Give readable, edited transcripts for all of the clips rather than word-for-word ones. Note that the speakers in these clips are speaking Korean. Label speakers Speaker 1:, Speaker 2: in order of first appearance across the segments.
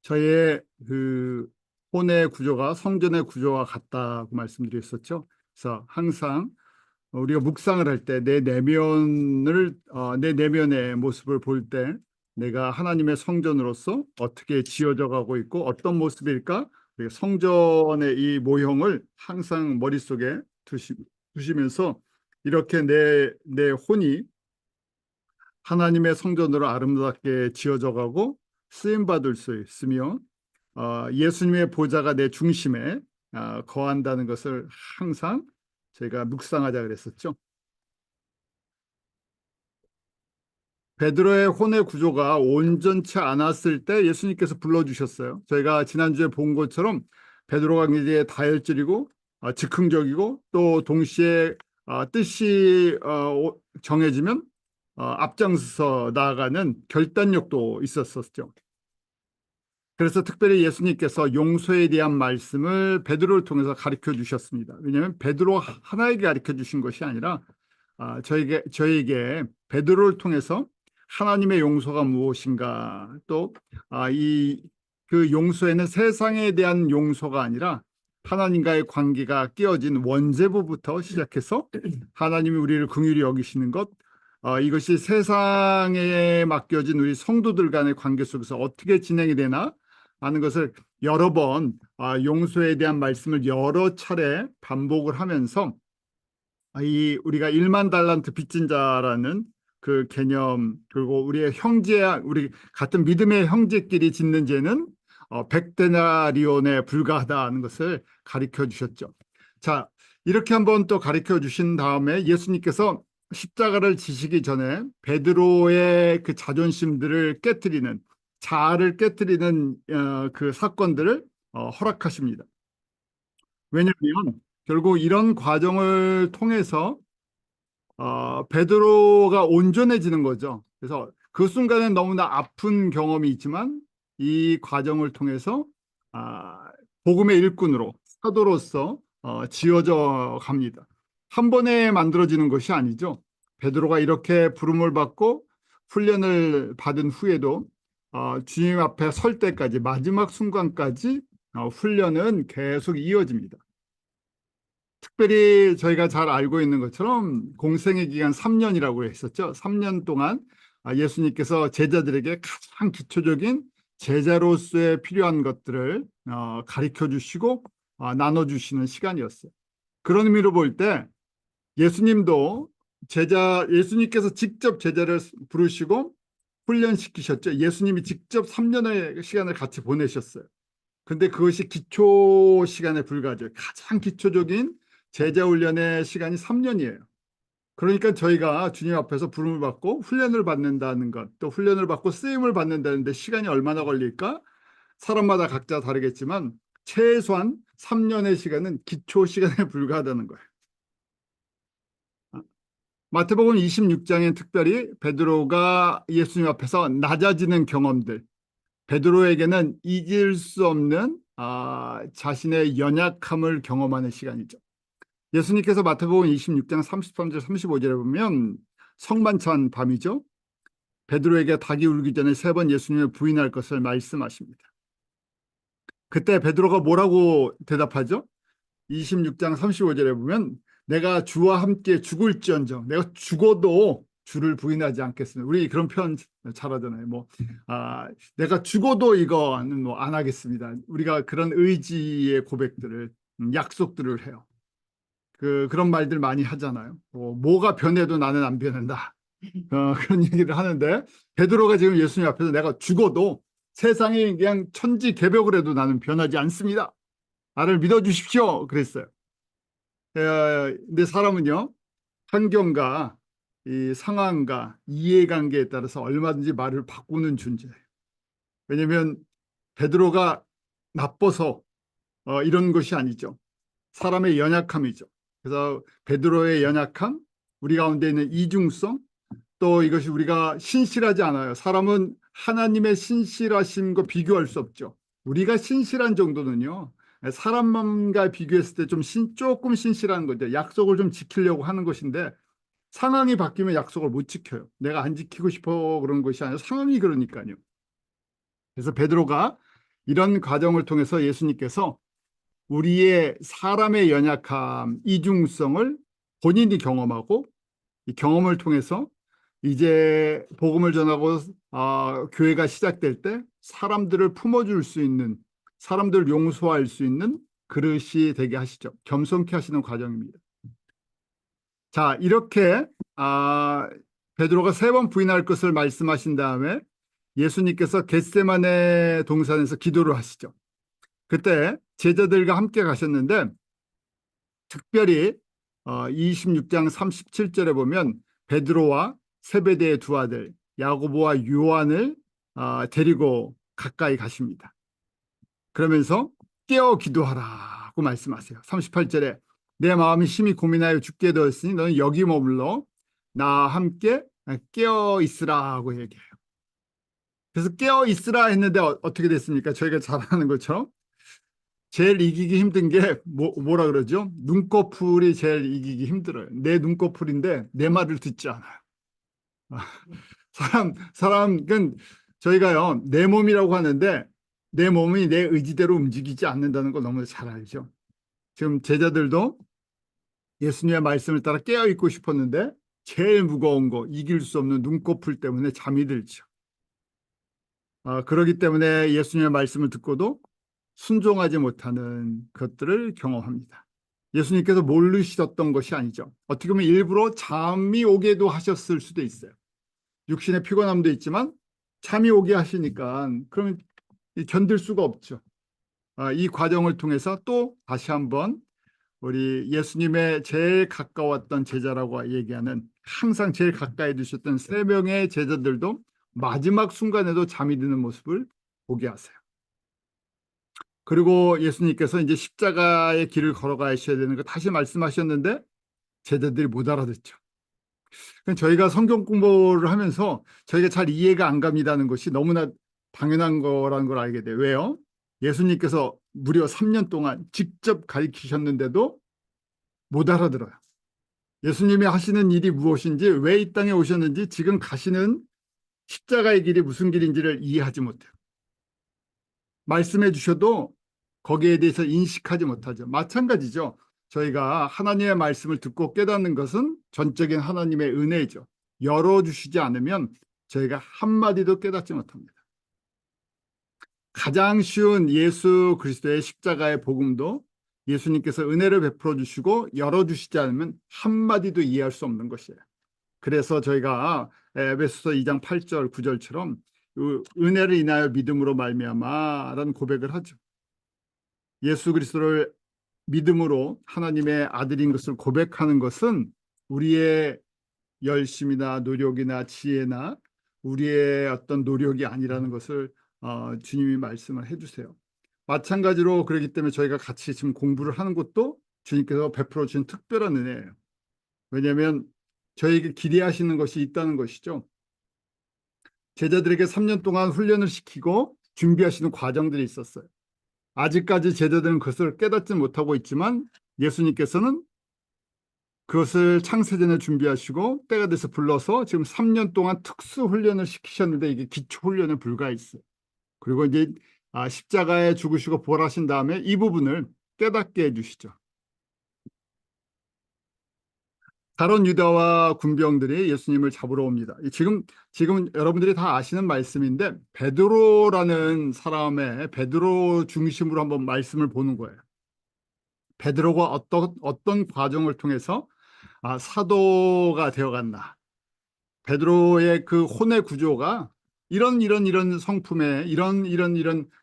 Speaker 1: 저의 그 혼의 구조가 성전의 구조와 같다고 말씀드렸었죠. 그래서 항상 우리가 묵상을 할 때 내 내면의 모습을 볼 때 내가 하나님의 성전으로서 어떻게 지어져 가고 있고 어떤 모습일까? 우리가 성전의 이 모형을 항상 머릿속에 두시면서 이렇게 내 혼이 하나님의 성전으로 아름답게 지어져 가고 쓰임 받을 수 있으며 예수님의 보좌가 내 중심에 거한다는 것을 항상 저희가 묵상하자 그랬었죠. 베드로의 혼의 구조가 온전치 않았을 때 예수님께서 불러주셨어요. 저희가 지난주에 본 것처럼 베드로가 이제 다혈질이고 즉흥적이고 또 동시에 뜻이 정해지면 앞장서서 나아가는 결단력도 있었었죠. 그래서 특별히 예수님께서 용서에 대한 말씀을 베드로를 통해서 가르쳐 주셨습니다. 왜냐하면 베드로 하나에게 가르쳐 주신 것이 아니라 저에게 베드로를 통해서 하나님의 용서가 무엇인가 또 그 용서에는 세상에 대한 용서가 아니라 하나님과의 관계가 끼어진 원죄부부터 시작해서 하나님이 우리를 긍휼히 여기시는 것 이것이 세상에 맡겨진 우리 성도들 간의 관계 속에서 어떻게 진행이 되나 하는 것을 여러 번 용서에 대한 말씀을 여러 차례 반복을 하면서 우리가 1만 달란트 빚진 자라는 그 개념 그리고 우리 같은 믿음의 형제끼리 짓는 죄는 100데나리온에 불과하다는 것을 가르쳐 주셨죠. 자, 이렇게 한번 또 가르쳐 주신 다음에 예수님께서 십자가를 지시기 전에 베드로의 그 자존심들을 깨뜨리는 자아를 깨뜨리는 그 사건들을 허락하십니다. 왜냐하면 결국 이런 과정을 통해서 베드로가 온전해지는 거죠. 그래서 그 순간에 너무나 아픈 경험이 있지만 이 과정을 통해서 복음의 일꾼으로 사도로서 지어져 갑니다. 한 번에 만들어지는 것이 아니죠. 베드로가 이렇게 부름을 받고 훈련을 받은 후에도 주님 앞에 설 때까지 마지막 순간까지 훈련은 계속 이어집니다. 특별히 저희가 잘 알고 있는 것처럼 공생의 기간 3년이라고 했었죠. 3년 동안 예수님께서 제자들에게 가장 기초적인 제자로서의 필요한 것들을 가르쳐 주시고 나눠주시는 시간이었어요. 그런 의미로 볼 때 예수님께서 직접 제자를 부르시고 훈련시키셨죠. 예수님이 직접 3년의 시간을 같이 보내셨어요. 근데 그것이 기초 시간에 불과하죠. 가장 기초적인 제자 훈련의 시간이 3년이에요. 그러니까 저희가 주님 앞에서 부름을 받고 훈련을 받는다는 것, 또 훈련을 받고 쓰임을 받는다는데 시간이 얼마나 걸릴까? 사람마다 각자 다르겠지만 최소한 3년의 시간은 기초 시간에 불과하다는 거예요. 마태복음 26장엔 특별히 베드로가 예수님 앞에서 낮아지는 경험들, 베드로에게는 잊을 수 없는 자신의 연약함을 경험하는 시간이죠. 예수님께서 마태복음 26장 33절 35절에 보면 성만찬 밤이죠. 베드로에게 닭이 울기 전에 3번 예수님을 부인할 것을 말씀하십니다. 그때 베드로가 뭐라고 대답하죠? 26장 35절에 보면 내가 주와 함께 죽을지언정 내가 죽어도 주를 부인하지 않겠습니다. 우리 그런 표현 잘하잖아요. 내가 죽어도 이거는 안 하겠습니다. 우리가 그런 의지의 고백들을 약속들을 해요. 그런 말들 많이 하잖아요. 뭐가 변해도 나는 안 변한다. 그런 얘기를 하는데 베드로가 지금 예수님 앞에서 내가 죽어도 세상이 그냥 천지개벽을 해도 나는 변하지 않습니다. 나를 믿어주십시오. 그랬어요. 근데 사람은요, 환경과 이 상황과 이해관계에 따라서 얼마든지 말을 바꾸는 존재예요. 왜냐하면 베드로가 나빠서 이런 것이 아니죠. 사람의 연약함이죠. 그래서 베드로의 연약함, 우리 가운데 있는 이중성, 또 이것이 우리가 신실하지 않아요. 사람은 하나님의 신실하심과 비교할 수 없죠. 우리가 신실한 정도는요. 사람과 비교했을 때 조금 신실한 거죠. 약속을 좀 지키려고 하는 것인데 상황이 바뀌면 약속을 못 지켜요. 내가 안 지키고 싶어 그런 것이 아니라 상황이 그러니까요. 그래서 베드로가 이런 과정을 통해서 예수님께서 우리의 사람의 연약함, 이중성을 본인이 경험하고 이 경험을 통해서 이제 복음을 전하고 교회가 시작될 때 사람들을 품어줄 수 있는, 사람들을 용서할 수 있는 그릇이 되게 하시죠. 겸손케 하시는 과정입니다. 자, 이렇게 베드로가 3번 부인할 것을 말씀하신 다음에 예수님께서 겟세마네 동산에서 기도를 하시죠. 그때 제자들과 함께 가셨는데 특별히 26장 37절에 보면 베드로와 세베대의 두 아들 야고보와 요한을 데리고 가까이 가십니다. 그러면서 깨어 기도하라고 말씀하세요. 38절에 내 마음이 심히 고민하여 죽게 되었으니 너는 여기 머물러 나와 함께 깨어 있으라고 얘기해요. 그래서 깨어 있으라 했는데 어떻게 됐습니까? 저희가 잘 아는 것처럼 제일 이기기 힘든 게 뭐라 그러죠? 눈꺼풀이 제일 이기기 힘들어요. 내 눈꺼풀인데 내 말을 듣지 않아요. 사람은 저희가요 내 몸이라고 하는데 내 몸이 내 의지대로 움직이지 않는다는 걸 너무 잘 알죠. 지금 제자들도 예수님의 말씀을 따라 깨어 있고 싶었는데 제일 무거운 거 이길 수 없는 눈꺼풀 때문에 잠이 들죠. 그러기 때문에 예수님의 말씀을 듣고도 순종하지 못하는 것들을 경험합니다. 예수님께서 모르시던 것이 아니죠. 어떻게 보면 일부러 잠이 오게도 하셨을 수도 있어요. 육신의 피곤함도 있지만 잠이 오게 하시니까 그러면 견딜 수가 없죠. 이 과정을 통해서 또 다시 한번 우리 예수님의 제일 가까웠던 제자라고 얘기하는 항상 제일 가까이 두셨던 3명의 제자들도 마지막 순간에도 잠이 드는 모습을 보게 하세요. 그리고 예수님께서 이제 십자가의 길을 걸어가셔야 되는 거 다시 말씀하셨는데 제자들이 못 알아듣죠. 저희가 성경 공부를 하면서 저희가 잘 이해가 안 갑니다는 것이 너무나 당연한 거라는 걸 알게 돼요. 왜요? 예수님께서 무려 3년 동안 직접 가르치셨는데도 못 알아들어요. 예수님이 하시는 일이 무엇인지, 왜 이 땅에 오셨는지, 지금 가시는 십자가의 길이 무슨 길인지를 이해하지 못해요. 말씀해 주셔도 거기에 대해서 인식하지 못하죠. 마찬가지죠. 저희가 하나님의 말씀을 듣고 깨닫는 것은 전적인 하나님의 은혜죠. 열어주시지 않으면 저희가 한마디도 깨닫지 못합니다. 가장 쉬운 예수 그리스도의 십자가의 복음도 예수님께서 은혜를 베풀어 주시고 열어주시지 않으면 한마디도 이해할 수 없는 것이에요. 그래서 저희가 에베소서 2장 8절 9절처럼 은혜를 인하여 믿음으로 말미암아라는 고백을 하죠. 예수 그리스도를 믿음으로 하나님의 아들인 것을 고백하는 것은 우리의 열심이나 노력이나 지혜나 우리의 어떤 노력이 아니라는 것을 주님이 말씀을 해주세요. 마찬가지로 그렇기 때문에 저희가 같이 지금 공부를 하는 것도 주님께서 베풀어 주신 특별한 은혜예요. 왜냐하면 저희에게 기대하시는 것이 있다는 것이죠. 제자들에게 3년 동안 훈련을 시키고 준비하시는 과정들이 있었어요. 아직까지 제자들은 그것을 깨닫지 못하고 있지만 예수님께서는 그것을 창세전에 준비하시고 때가 돼서 불러서 지금 3년 동안 특수 훈련을 시키셨는데 이게 기초 훈련에 불과했어요. 그리고 이제 십자가에 죽으시고 부활하신 다음에 이 부분을 깨닫게 해주시죠. 가룟 유다와 군병들이 예수님을 잡으러 옵니다. 지금 여러분들이 다 아시는 말씀인데 베드로라는 사람의 베드로 중심으로 한번 말씀을 보는 거예요. 베드로가 어떤 과정을 통해서 사도가 되어갔나. 베드로의 그 혼의 구조가 이런 성품의 이런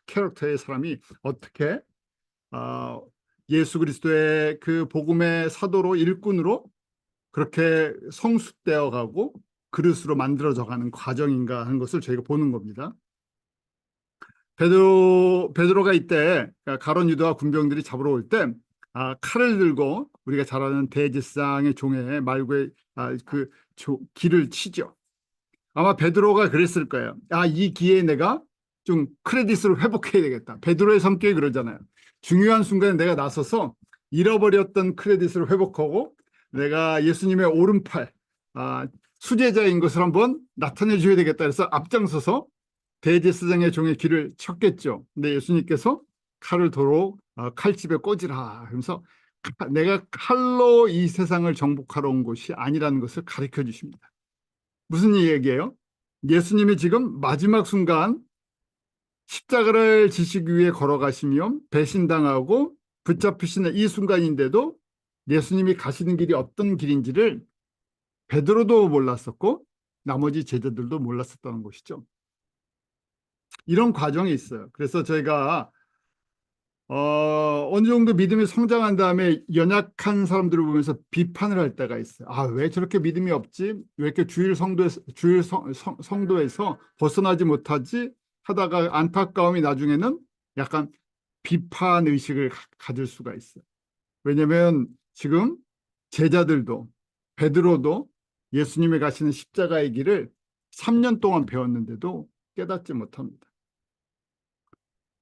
Speaker 1: 캐릭터의 사람이 어떻게 예수 그리스도의 그 복음의 사도로 일꾼으로 그렇게 성숙되어 가고 그릇으로 만들어져 가는 과정인가 하는 것을 저희가 보는 겁니다. 베드로가 이때 가룟 유다와 군병들이 잡으러 올 때 칼을 들고 우리가 잘 아는 대제사장의 종의 말구에 길을 치죠. 아마 베드로가 그랬을 거예요. 이 기회에 내가 좀 크레딧을 회복해야 되겠다. 베드로의 성격이 그러잖아요. 중요한 순간에 내가 나서서 잃어버렸던 크레딧을 회복하고 내가 예수님의 오른팔 수제자인 것을 한번 나타내 줘야 되겠다. 그래서 앞장서서 대제사장의 종의 길을 쳤겠죠. 근데 예수님께서 칼을 도로 칼집에 꽂으라. 그러면서 내가 칼로 이 세상을 정복하러 온 것이 아니라는 것을 가르쳐 주십니다. 무슨 얘기예요? 예수님이 지금 마지막 순간 십자가를 지시기 위해 걸어가시며 배신당하고 붙잡히시는 이 순간인데도 예수님이 가시는 길이 어떤 길인지를 베드로도 몰랐었고 나머지 제자들도 몰랐었다는 것이죠. 이런 과정이 있어요. 그래서 저희가 어느 정도 믿음이 성장한 다음에 연약한 사람들을 보면서 비판을 할 때가 있어요. 아, 왜 저렇게 믿음이 없지? 왜 이렇게 주일 성도에서 벗어나지 못하지? 하다가 안타까움이 나중에는 약간 비판 의식을 가질 수가 있어요. 왜냐하면 지금 제자들도 베드로도 예수님이 가시는 십자가의 길을 3년 동안 배웠는데도 깨닫지 못합니다.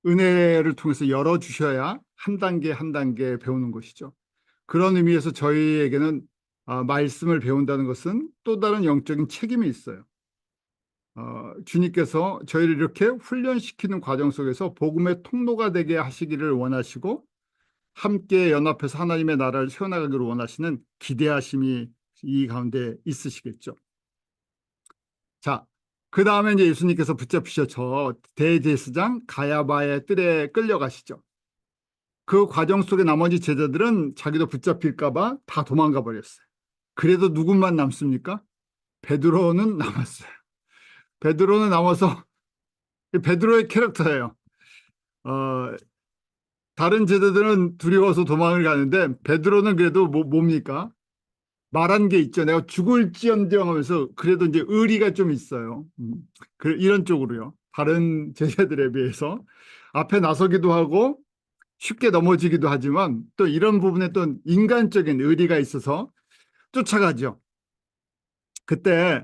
Speaker 1: 은혜를 통해서 열어주셔야 한 단계 한 단계 배우는 것이죠. 그런 의미에서 저희에게는 말씀을 배운다는 것은 또 다른 영적인 책임이 있어요. 주님께서 저희를 이렇게 훈련시키는 과정 속에서 복음의 통로가 되게 하시기를 원하시고 함께 연합해서 하나님의 나라를 세워나가기를 원하시는 기대하심이 이 가운데 있으시겠죠. 자, 그 다음에 이제 예수님께서 붙잡히셔서 대제사장 가야바의 뜰에 끌려가시죠. 그 과정 속에 나머지 제자들은 자기도 붙잡힐까 봐 다 도망가 버렸어요. 그래도 누구만 남습니까? 베드로는 남았어요. 베드로는 남아서 베드로의 캐릭터예요. 어, 다른 제자들은 두려워서 도망을 가는데 베드로는 그래도 뭡니까? 말한 게 있죠. 내가 죽을지언정 하면서 그래도 이제 의리가 좀 있어요. 이런 쪽으로요. 다른 제자들에 비해서 앞에 나서기도 하고 쉽게 넘어지기도 하지만 또 이런 부분에 또 인간적인 의리가 있어서 쫓아가죠. 그때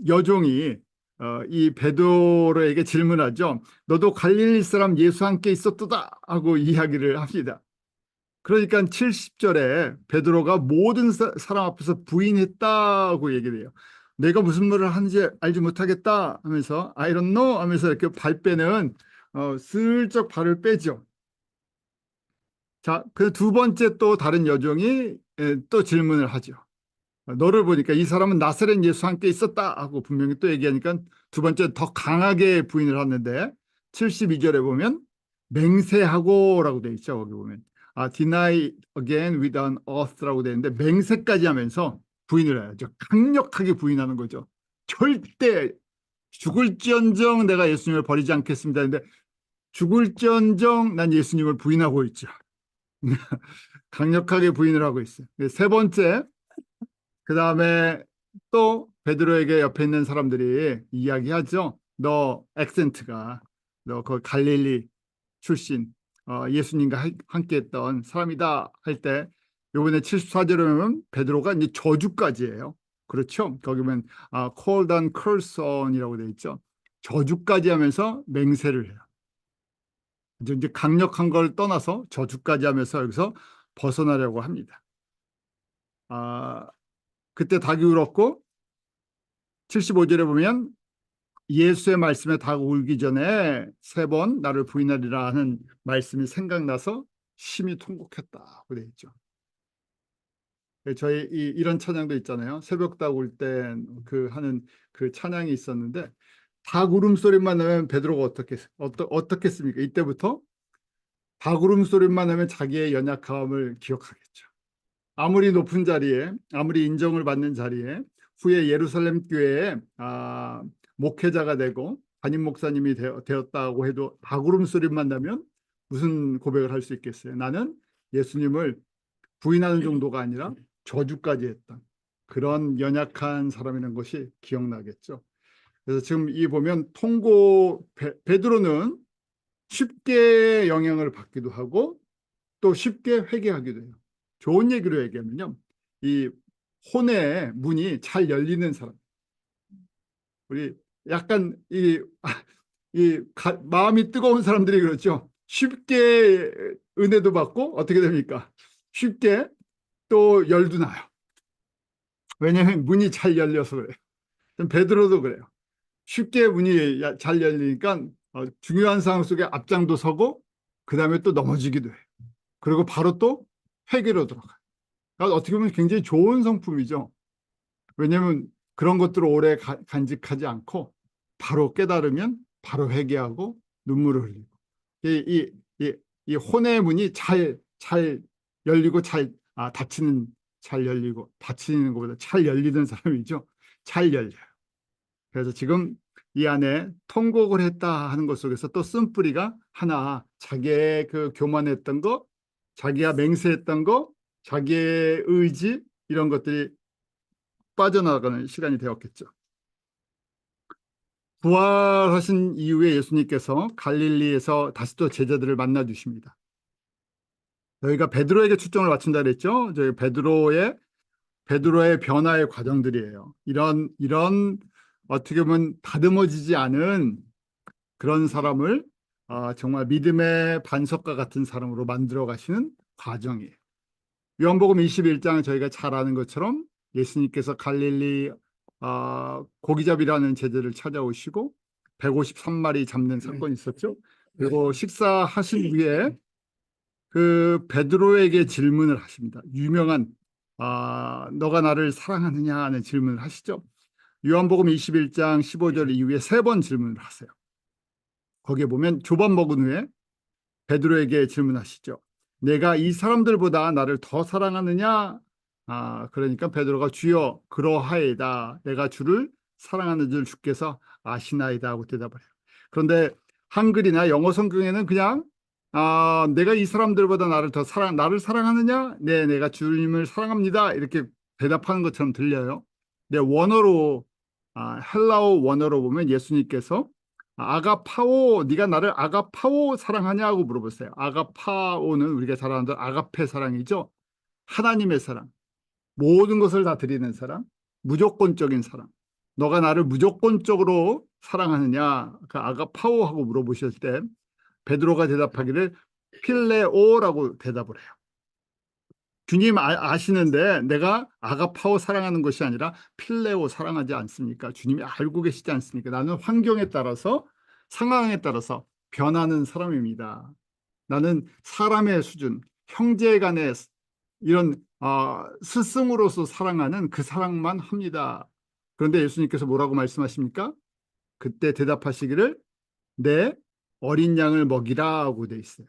Speaker 1: 여종이 이 베드로에게 질문하죠. 너도 갈릴리 사람 예수 함께 있었도다 하고 이야기를 합니다. 그러니까 70절에 베드로가 모든 사람 앞에서 부인했다고 얘기를 해요. 내가 무슨 말을 하는지 알지 못하겠다 하면서 I don't know 하면서 이렇게 발 빼는 슬쩍 발을 빼죠. 자, 그 두 번째 또 다른 여종이 또 질문을 하죠. 너를 보니까 이 사람은 나사렛 예수 함께 있었다 하고 분명히 또 얘기하니까 두 번째 더 강하게 부인을 하는데 72절에 보면 맹세하고라고 돼 있죠. 거기 보면 deny again with an oath라고 돼 있는데 맹세까지 하면서 부인을 해야죠. 강력하게 부인하는 거죠. 절대 죽을지언정 내가 예수님을 버리지 않겠습니다. 근데 죽을지언정 난 예수님을 부인하고 있죠. 강력하게 부인을 하고 있어요. 세 번째, 그 다음에 또 베드로에게 옆에 있는 사람들이 이야기하죠. 너 액센트가 너 그 갈릴리 출신 예수님과 함께 했던 사람이다 할 때 요번에 74절에 보면 베드로가 이제 저주까지 해요. 그렇죠? 거기 보면 called on curse on이라고 되어 있죠. 저주까지 하면서 맹세를 해요. 이제 강력한 걸 떠나서 저주까지 하면서 여기서 벗어나려고 합니다. 그때 닭이 울었고 75절에 보면 예수의 말씀에 닭 울기 전에 3번 나를 부인하리라 하는 말씀이 생각나서 심히 통곡했다고 되어 있죠. 저희 이런 찬양도 있잖아요. 새벽 닭 울 때 그 하는 그 찬양이 있었는데 닭 울음소리만 나면 베드로가 어떻겠습니까? 이때부터 닭 울음소리만 나면 자기의 연약함을 기억하겠죠. 아무리 높은 자리에, 아무리 인정을 받는 자리에 후에 예루살렘 교회에 목회자가 되고 담임 목사님이 되었다고 해도 닭울음 소리만 나면 무슨 고백을 할 수 있겠어요? 나는 예수님을 부인하는 정도가 아니라 저주까지 했던 그런 연약한 사람이라는 것이 기억나겠죠. 그래서 지금 이 보면 베드로는 쉽게 영향을 받기도 하고 또 쉽게 회개하기도 해요. 좋은 얘기로 얘기하면요. 이 혼의 문이 잘 열리는 사람. 우리 약간 마음이 뜨거운 사람들이 그렇죠. 쉽게 은혜도 받고 어떻게 됩니까? 쉽게 또 열도 나요. 왜냐하면 문이 잘 열려서 그래요. 베드로도 그래요. 쉽게 문이 잘 열리니까 중요한 상황 속에 앞장도 서고 그 다음에 또 넘어지기도 해. 그리고 바로 또 회개로 들어가. 그러니까 어떻게 보면 굉장히 좋은 성품이죠. 왜냐하면 그런 것들을 오래 간직하지 않고 바로 깨달으면 바로 회개하고 눈물을 흘리고 이, 이, 이 혼의 문이 잘 열리고 잘 열리고 닫히는 것보다 잘 열리는 사람이죠. 잘 열려요. 그래서 지금 이 안에 통곡을 했다 하는 것 속에서 또 쓴뿌리가 하나 자기의 그 교만했던 거, 자기가 맹세했던 거, 자기의 의지 이런 것들이 빠져나가는 시간이 되었겠죠. 부활하신 이후에 예수님께서 갈릴리에서 다시 또 제자들을 만나 주십니다. 저희가 베드로에게 초점을 맞춘다 그랬죠. 저희 베드로의 변화의 과정들이에요. 이런 어떻게 보면 다듬어지지 않은 그런 사람을 정말 믿음의 반석과 같은 사람으로 만들어 가시는 과정이에요. 요한복음 21장 저희가 잘 아는 것처럼 예수님께서 갈릴리 고기잡이라는 제자를 찾아오시고 153마리 잡는 사건이 있었죠. 그리고 식사하신 후에 그 베드로에게 질문을 하십니다. 유명한 너가 나를 사랑하느냐 하는 질문을 하시죠. 요한복음 21장 15절 이후에 세 번 질문을 하세요. 거기에 보면 조반 먹은 후에 베드로에게 질문하시죠. 내가 이 사람들보다 나를 더 사랑하느냐? 그러니까 베드로가 주여 그러하이다. 내가 주를 사랑하는 줄 주께서 아시나이다 하고 대답을 해요. 그런데 한글이나 영어 성경에는 그냥 내가 이 사람들보다 나를 사랑하느냐? 네, 내가 주님을 사랑합니다. 이렇게 대답하는 것처럼 들려요. 근데 원어로 헬라어 원어로 보면 예수님께서 아가파오, 네가 나를 아가파오 사랑하냐고 물어보세요. 아가파오는 우리가 잘 아는 아가페 사랑이죠. 하나님의 사랑, 모든 것을 다 드리는 사랑, 무조건적인 사랑. 너가 나를 무조건적으로 사랑하느냐? 그 아가파오하고 물어보셨을 때 베드로가 대답하기를 필레오라고 대답을 해요. 주님 아시는데 내가 아가파오 사랑하는 것이 아니라 필레오 사랑하지 않습니까? 주님이 알고 계시지 않습니까? 나는 환경에 따라서 상황에 따라서 변하는 사람입니다. 나는 사람의 수준, 형제 간의 이런 스승으로서 사랑하는 그 사랑만 합니다. 그런데 예수님께서 뭐라고 말씀하십니까? 그때 대답하시기를 내 어린 양을 먹이라고 돼 있어요.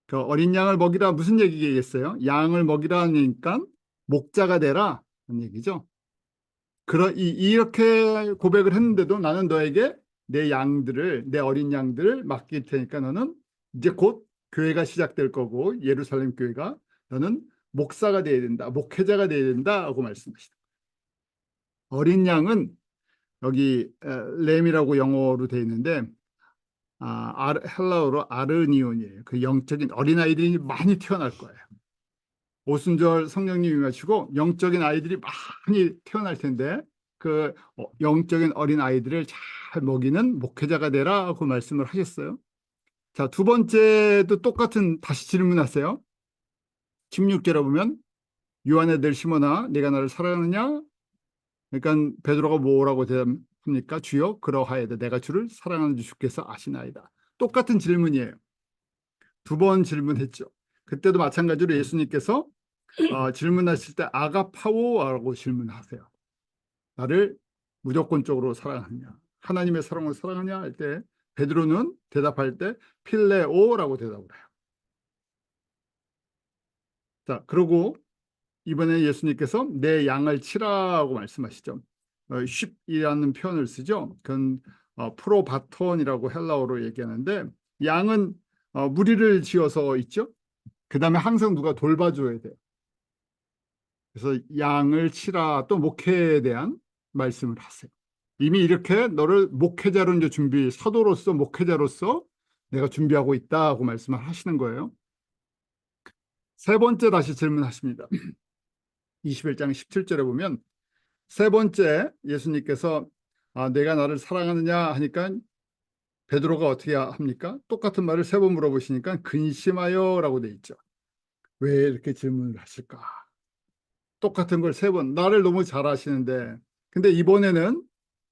Speaker 1: 그 어린 양을 먹이라 무슨 얘기겠어요? 양을 먹이라 하니까 목자가 되라 하는 얘기죠. 이렇게 고백을 했는데도 나는 너에게 내 어린 양들을 맡길 테니까 너는 이제 곧 교회가 시작될 거고 예루살렘 교회가 너는 목사가 돼야 된다, 목회자가 돼야 된다 하고 말씀하시다. 어린 양은 여기 램이라고 영어로 되어 있는데 헬라어로 아르니온이에요. 그 영적인 어린아이들이 많이 태어날 거예요. 오순절 성령님 임하시고 영적인 아이들이 많이 태어날 텐데 그 영적인 어린 아이들을 잘 먹이는 목회자가 되라고 말씀을 하셨어요. 자, 두 번째도 똑같은 다시 질문하세요. 16절에 보면 요한의 들 시몬아 내가 나를 사랑하느냐? 그러니까 베드로가 뭐라고 대답합니까? 주여 그러하여다 내가 주를 사랑하는 줄 주께서 아시나이다. 똑같은 질문이에요. 두 번 질문했죠. 그때도 마찬가지로 예수님께서 질문하실 때 아가파오라고 질문하세요. 나를 무조건적으로 사랑하느냐? 하나님의 사랑을 사랑하냐? 할 때 베드로는 대답할 때 필레오라고 대답을 해요. 자, 그리고 이번에 예수님께서 내 양을 치라고 말씀하시죠. 쉽이라는 표현을 쓰죠. 그건 프로바톤이라고 헬라어로 얘기하는데 양은 무리를 지어서 있죠. 그 다음에 항상 누가 돌봐줘야 돼요. 그래서 양을 치라 또 목회에 대한 말씀을 하세요. 이미 이렇게 너를 목회자로 이제 사도로서 목회자로서 내가 준비하고 있다고 말씀을 하시는 거예요. 세 번째 다시 질문하십니다. 21장 17절에 보면 세 번째 예수님께서 내가 나를 사랑하느냐 하니까 베드로가 어떻게 합니까? 똑같은 말을 세 번 물어보시니까 근심하여라고 돼 있죠. 왜 이렇게 질문을 하실까? 똑같은 걸 세 번, 나를 너무 잘 아시는데 근데 이번에는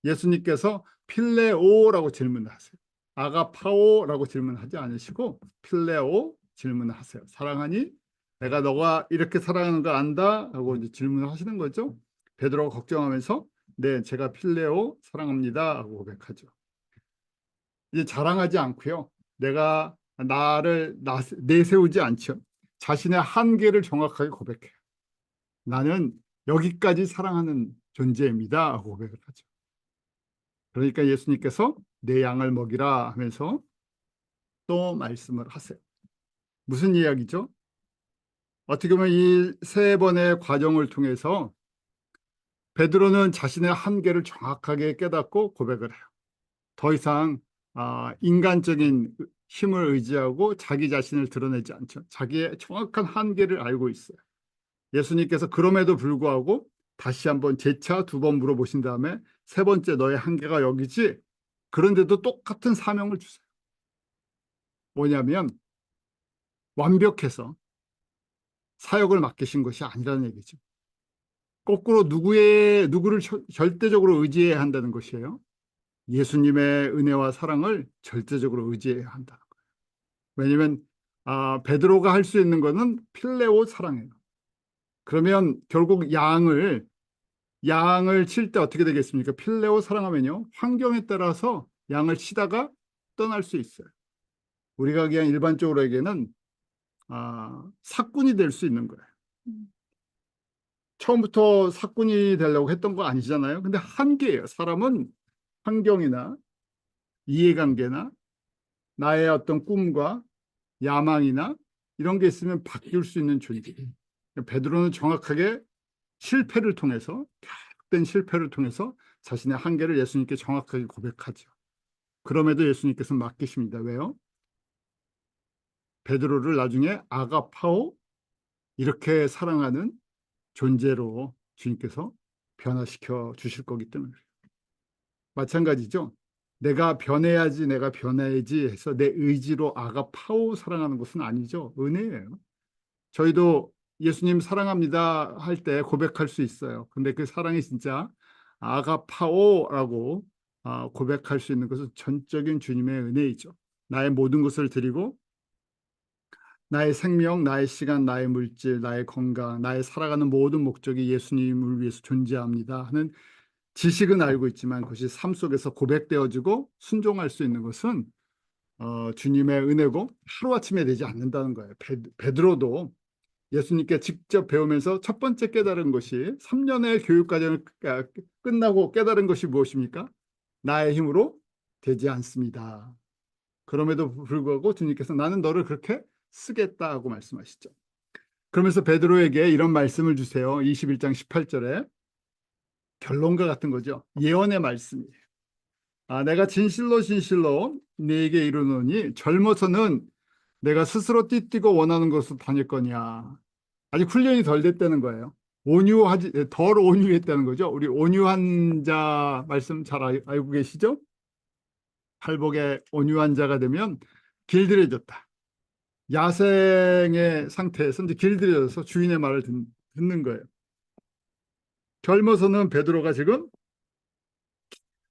Speaker 1: 예수님께서 필레오라고 질문하세요. 아가파오라고 질문하지 않으시고 필레오 질문하세요. 사랑하니? 내가 너가 이렇게 사랑하는 거 안다? 하고 이제 질문을 하시는 거죠. 베드로가 걱정하면서 네, 제가 필레오 사랑합니다 하고 고백하죠. 이제 자랑하지 않고요. 내가 나를 내세우지 않죠. 자신의 한계를 정확하게 고백해요. 나는 여기까지 사랑하는 존재입니다 하고 고백을 하죠. 그러니까 예수님께서 내 양을 먹이라 하면서 또 말씀을 하세요. 무슨 이야기죠? 어떻게 보면 이 세 번의 과정을 통해서 베드로는 자신의 한계를 정확하게 깨닫고 고백을 해요. 더 이상 인간적인 힘을 의지하고 자기 자신을 드러내지 않죠. 자기의 정확한 한계를 알고 있어요. 예수님께서 그럼에도 불구하고 다시 한번 재차 두 번 물어보신 다음에 세 번째 너의 한계가 여기지? 그런데도 똑같은 사명을 주세요. 뭐냐면 완벽해서 사역을 맡기신 것이 아니라는 얘기죠. 거꾸로 누구를 절대적으로 의지해야 한다는 것이에요. 예수님의 은혜와 사랑을 절대적으로 의지해야 한다는 거예요. 왜냐하면 베드로가 할 수 있는 것은 필레오 사랑이에요. 그러면 결국 양을 칠 때 어떻게 되겠습니까? 필레오 사랑하면요, 환경에 따라서 양을 치다가 떠날 수 있어요. 우리가 그냥 일반적으로 얘기는 사꾼이 될 수 있는 거예요. 처음부터 사꾼이 되려고 했던 거 아니잖아요. 근데 한계예요. 사람은 환경이나 이해관계나 나의 어떤 꿈과 야망이나 이런 게 있으면 바뀔 수 있는 존재예요. 베드로는 정확하게 실패를 통해서, 계속된 실패를 통해서 자신의 한계를 예수님께 정확하게 고백하죠. 그럼에도 예수님께서 맡기십니다. 왜요? 베드로를 나중에 아가파오, 이렇게 사랑하는 존재로 주님께서 변화시켜 주실 거기 때문에. 마찬가지죠. 내가 변해야지 해서 내 의지로 아가파오 사랑하는 것은 아니죠. 은혜예요. 저희도 예수님 사랑합니다 할 때 고백할 수 있어요. 근데 그 사랑이 진짜 아가파오라고 고백할 수 있는 것은 전적인 주님의 은혜이죠. 나의 모든 것을 드리고 나의 생명, 나의 시간, 나의 물질, 나의 건강, 나의 살아가는 모든 목적이 예수님을 위해서 존재합니다 하는 지식은 알고 있지만 그것이 삶 속에서 고백되어지고 순종할 수 있는 것은 주님의 은혜고 하루아침에 되지 않는다는 거예요. 베드로도 예수님께 직접 배우면서 첫 번째 깨달은 것이 3년의 교육 과정을 끝나고 깨달은 것이 무엇입니까? 나의 힘으로 되지 않습니다. 그럼에도 불구하고 주님께서 나는 너를 그렇게 쓰겠다고 말씀하시죠. 그러면서 베드로에게 이런 말씀을 주세요. 21장 18절에 결론과 같은 거죠. 예언의 말씀이에요. 내가 진실로 네게 이르노니 젊어서는 내가 스스로 띠뛰고 원하는 것으로 다닐 거냐. 아직 훈련이 덜 됐다는 거예요. 덜 온유했다는 거죠. 우리 온유한 자 말씀 잘 알고 계시죠? 팔복에 온유한 자가 되면 길들여졌다. 야생의 상태에서 이제 길들여져서 주인의 말을 듣는 거예요. 젊어서는 베드로가 지금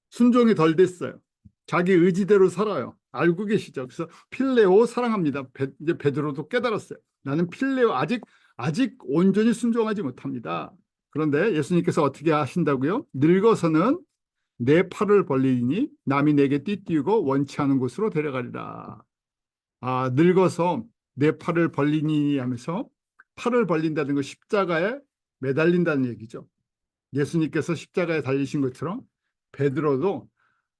Speaker 1: 순종이 덜 됐어요. 자기 의지대로 살아요. 알고 계시죠? 그래서 필레오 사랑합니다. 이제 베드로도 깨달았어요. 나는 필레오 아직 온전히 순종하지 못합니다. 그런데 예수님께서 어떻게 하신다고요? 늙어서는 내 팔을 벌리니 남이 내게 띠띠우고 원치 않은 곳으로 데려가리라. 늙어서 내 팔을 벌리니 하면서 팔을 벌린다는 건 십자가에 매달린다는 얘기죠. 예수님께서 십자가에 달리신 것처럼 베드로도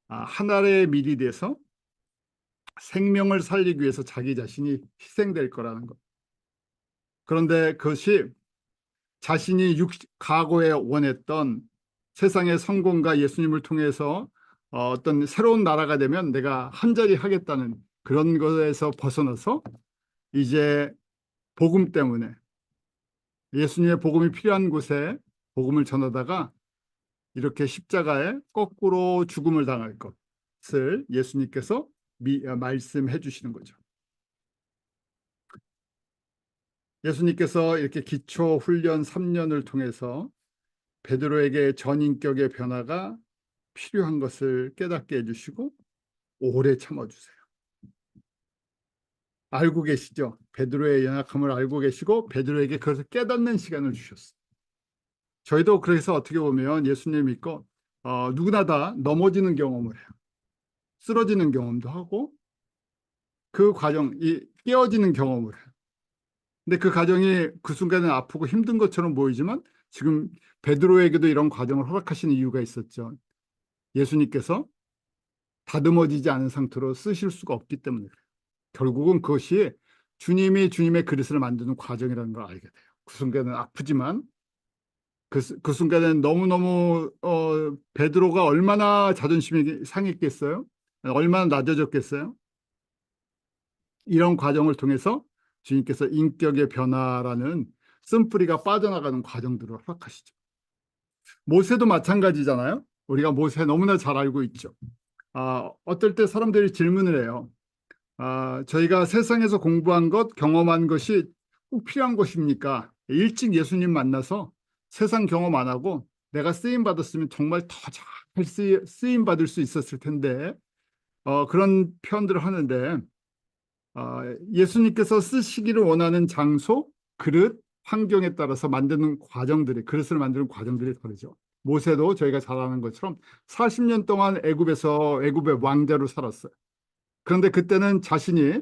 Speaker 1: 하늘의 밀이 돼서 생명을 살리기 위해서 자기 자신이 희생될 거라는 것. 그런데 그것이 자신이 과거에 원했던 세상의 성공과 예수님을 통해서 어떤 새로운 나라가 되면 내가 한 자리 하겠다는 그런 것에서 벗어나서 이제 복음 때문에 예수님의 복음이 필요한 곳에 복음을 전하다가 이렇게 십자가에 거꾸로 죽음을 당할 것을 예수님께서 말씀해 주시는 거죠. 예수님께서 이렇게 기초 훈련 3년을 통해서 베드로에게 전인격의 변화가 필요한 것을 깨닫게 해주시고 오래 참아주세요. 알고 계시죠? 베드로의 연약함을 알고 계시고 베드로에게 그것을 깨닫는 시간을 주셨어요. 저희도 그래서 어떻게 보면 예수님 믿고 누구나 다 넘어지는 경험을 해요. 쓰러지는 경험도 하고 그 과정이 깨어지는 경험을 해요. 근데 그 과정이 그 순간에 아프고 힘든 것처럼 보이지만 지금 베드로에게도 이런 과정을 허락하시는 이유가 있었죠. 예수님께서 다듬어지지 않은 상태로 쓰실 수가 없기 때문에 그래요. 결국은 그것이 주님이 주님의 그릇을 만드는 과정이라는 걸 알게 돼요. 그 순간은 아프지만 그 순간에는 너무너무 베드로가 얼마나 자존심이 상했겠어요? 얼마나 낮아졌겠어요? 이런 과정을 통해서 주님께서 인격의 변화라는 쓴뿌리가 빠져나가는 과정들을 허락하시죠. 모세도 마찬가지잖아요. 우리가 모세 너무나 잘 알고 있죠. 어떨 때 사람들이 질문을 해요. 저희가 세상에서 공부한 것, 경험한 것이 꼭 필요한 것입니까? 일찍 예수님 만나서 세상 경험 안 하고 내가 쓰임 받았으면 정말 더 잘 쓰임 받을 수 있었을 텐데 그런 표현들을 하는데 예수님께서 쓰시기를 원하는 장소, 그릇, 환경에 따라서 만드는 과정들이 그릇을 만드는 과정들이 다르죠. 모세도 저희가 잘 아는 것처럼 40년 동안 애굽의 왕자로 살았어요. 그런데 그때는 자신이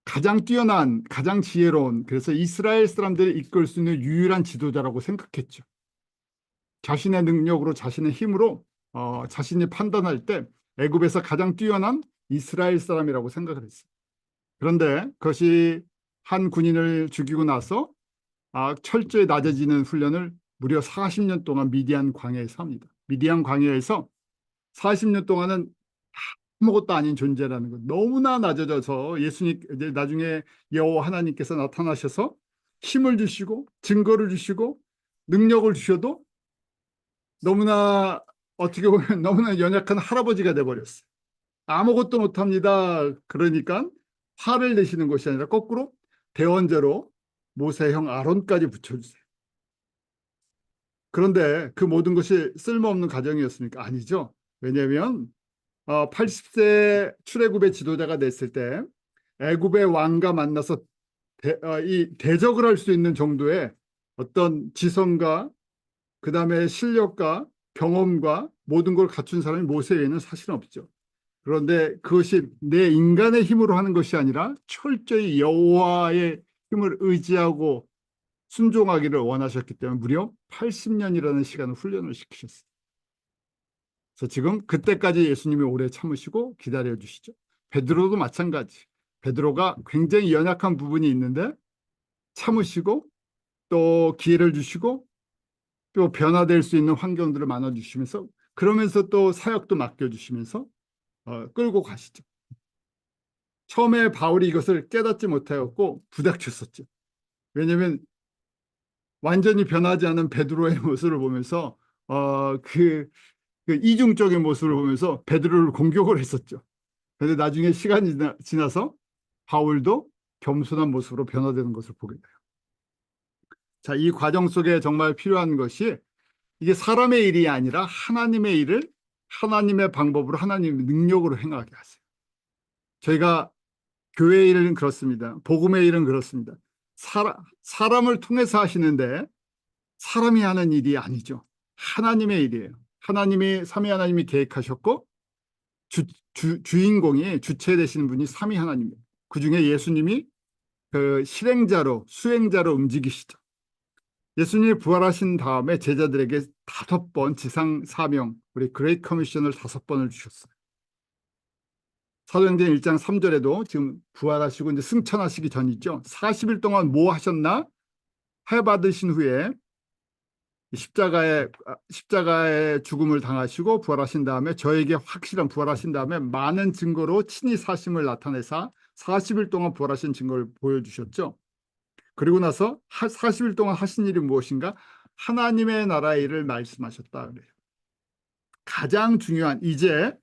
Speaker 1: 가장 뛰어난, 가장 지혜로운, 그래서 이스라엘 사람들을 이끌 수 있는 유일한 지도자라고 생각했죠. 자신의 능력으로, 자신의 힘으로 자신이 판단할 때 애굽에서 가장 뛰어난 이스라엘 사람이라고 생각을 했어요. 그런데 그것이 한 군인을 죽이고 나서 철저히 낮아지는 훈련을 무려 40년 동안 미디안 광야에서 합니다. 미디안 광야에서 40년 동안은 아무것도 아닌 존재라는 것. 너무나 낮아져서 예수님 이제 나중에 여호와 하나님께서 나타나셔서 힘을 주시고 증거를 주시고 능력을 주셔도 너무나 어떻게 보면 너무나 연약한 할아버지가 돼버렸어요. 아무것도 못합니다. 그러니까 화를 내시는 것이 아니라 거꾸로 대원제로 모세 형 아론까지 붙여주세요. 그런데 그 모든 것이 쓸모없는 가정이었습니까? 아니죠. 왜냐하면 80세 출애굽의 지도자가 됐을 때 애굽의 왕과 만나서 이 대적을 할 수 있는 정도의 어떤 지성과 그다음에 실력과 경험과 모든 걸 갖춘 사람이 모세 외에는 사실은 없죠. 그런데 그것이 내 인간의 힘으로 하는 것이 아니라 철저히 여호와의 힘을 의지하고 순종하기를 원하셨기 때문에 무려 80년이라는 시간을 훈련을 시키셨어요. 그래서 지금 그때까지 예수님이 오래 참으시고 기다려 주시죠. 베드로도 마찬가지. 베드로가 굉장히 연약한 부분이 있는데 참으시고 또 기회를 주시고 또 변화될 수 있는 환경들을 만들어 주시면서 그러면서 또 사역도 맡겨 주시면서 끌고 가시죠. 처음에 바울이 이것을 깨닫지 못하였고 부닥쳤었죠. 왜냐하면 완전히 변하지 않은 베드로의 모습을 보면서 그 이중적인 모습을 보면서 베드로를 공격을 했었죠. 그런데 나중에 시간이 지나서 바울도 겸손한 모습으로 변화되는 것을 보게 돼요. 자, 이 과정 속에 정말 필요한 것이 이게 사람의 일이 아니라 하나님의 일을 하나님의 방법으로 하나님의 능력으로 행하게 하세요. 저희가 교회의 일은 그렇습니다. 복음의 일은 그렇습니다. 사람을 통해서 하시는데 사람이 하는 일이 아니죠. 하나님의 일이에요. 하나님이 삼위 하나님이 계획하셨고 주인공이 주체 되시는 분이 삼위 하나님이에요. 그중에 예수님이 그 실행자로 수행자로 움직이시죠. 예수님이 부활하신 다음에 제자들에게 5번 지상 사명, 우리 그레이트 커미션을 5번을 주셨어요. 사도행전 1장 3절에도 지금 부활하시고 이제 승천하시기 전이죠. 40일 동안 뭐 하셨나? 해 받으신 후에 십자가의 죽음을 당하시고 부활하신 다음에 저에게 확실한 부활하신 다음에 많은 증거로 친히 사심을 나타내사 40일 동안 부활하신 증거를 보여주셨죠. 그리고 나서 40일 동안 하신 일이 무엇인가? 하나님의 나라의 일을 말씀하셨다 그래요. 가장 중요한 이제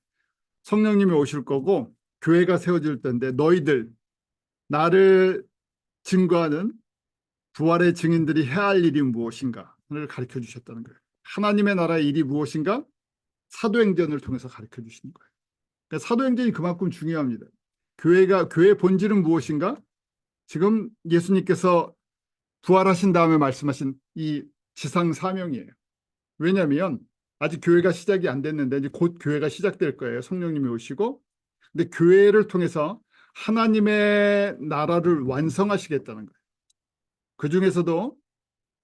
Speaker 1: 성령님이 오실 거고 교회가 세워질 텐데 너희들 나를 증거하는 부활의 증인들이 해야 할 일이 무엇인가를 가르쳐 주셨다는 거예요. 하나님의 나라의 일이 무엇인가? 사도행전을 통해서 가르쳐 주시는 거예요. 그러니까 사도행전이 그만큼 중요합니다. 교회의 본질은 무엇인가? 지금 예수님께서 부활하신 다음에 말씀하신 이 지상 사명이에요. 왜냐하면 아직 교회가 시작이 안 됐는데 이제 곧 교회가 시작될 거예요. 성령님이 오시고. 근데 교회를 통해서 하나님의 나라를 완성하시겠다는 거예요. 그 중에서도